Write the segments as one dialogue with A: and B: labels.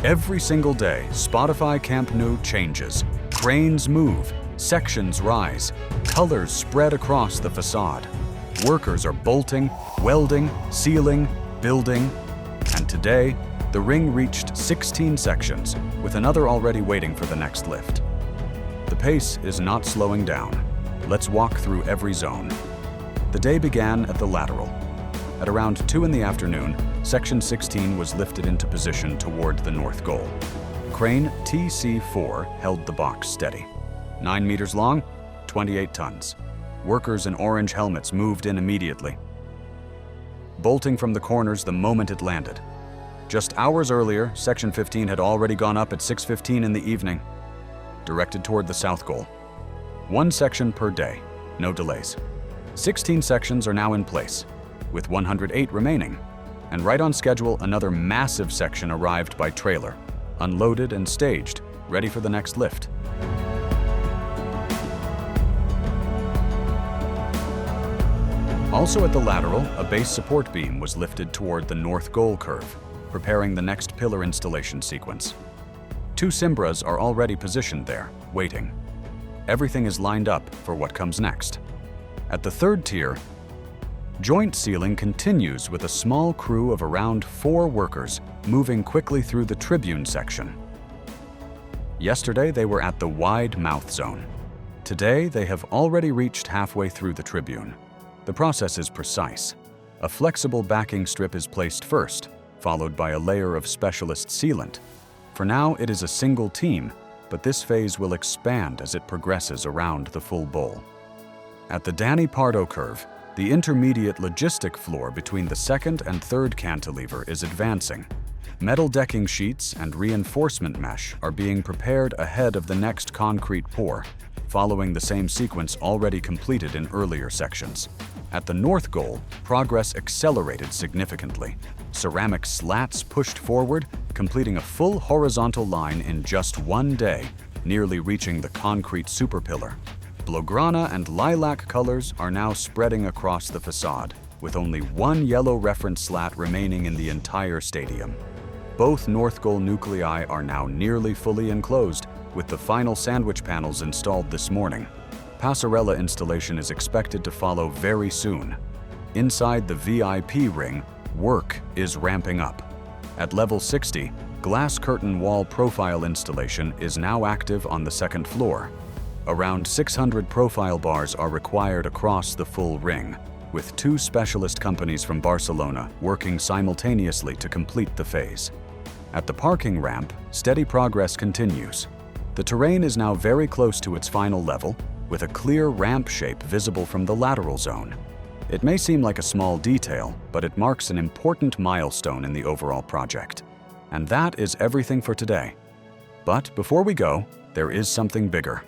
A: Every single day, Spotify Camp Nou changes. Cranes move, sections rise, colors spread across the facade. Workers are bolting, welding, sealing, building, and today, the ring reached 16 sections, with another already waiting for the next lift. The pace is not slowing down. Let's walk through every zone. The day began at the lateral. At around 2 in the afternoon, Section 16 was lifted into position toward the north goal. Crane TC4 held the box steady. 9 meters long, 28 tons. Workers in orange helmets moved in immediately, bolting from the corners the moment it landed. Just hours earlier, Section 15 had already gone up at 6:15 in the evening, directed toward the south goal. 1 section per day, no delays. 16 sections are now in place, with 108 remaining. And right on schedule, another massive section arrived by trailer, unloaded and staged, ready for the next lift. Also at the lateral, a base support beam was lifted toward the north goal curve, preparing the next pillar installation sequence. 2 Cimbras are already positioned there, waiting. Everything is lined up for what comes next. At the 3rd tier, joint sealing continues with a small crew of around 4 workers moving quickly through the tribune section. Yesterday, they were at the wide mouth zone. Today, they have already reached halfway through the tribune. The process is precise. A flexible backing strip is placed first, followed by a layer of specialist sealant. For now, it is a single team, but this phase will expand as it progresses around the full bowl. At the Danny Pardo curve, the intermediate logistic floor between the 2nd and 3rd cantilever is advancing. Metal decking sheets and reinforcement mesh are being prepared ahead of the next concrete pour, following the same sequence already completed in earlier sections. At the north goal, progress accelerated significantly. Ceramic slats pushed forward, completing a full horizontal line in just 1 day, nearly reaching the concrete superpillar. Blaugrana and lilac colors are now spreading across the facade, with only 1 yellow reference slat remaining in the entire stadium. Both north goal nuclei are now nearly fully enclosed, with the final sandwich panels installed this morning. Passerella installation is expected to follow very soon. Inside the VIP ring, work is ramping up. At level 60, glass curtain wall profile installation is now active on the 2nd floor. Around 600 profile bars are required across the full ring, with 2 specialist companies from Barcelona working simultaneously to complete the phase. At the parking ramp, steady progress continues. The terrain is now very close to its final level, with a clear ramp shape visible from the lateral zone. It may seem like a small detail, but it marks an important milestone in the overall project. And that is everything for today. But before we go, there is something bigger.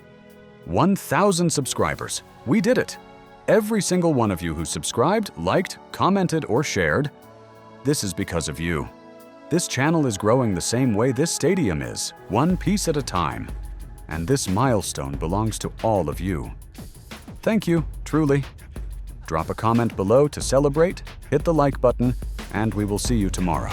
A: 1,000 subscribers. We did it! Every single one of you who subscribed, liked, commented, or shared, this is because of you. This channel is growing the same way this stadium is, one piece at a time. And this milestone belongs to all of you. Thank you, truly. Drop a comment below to celebrate, hit the like button, and we will see you tomorrow.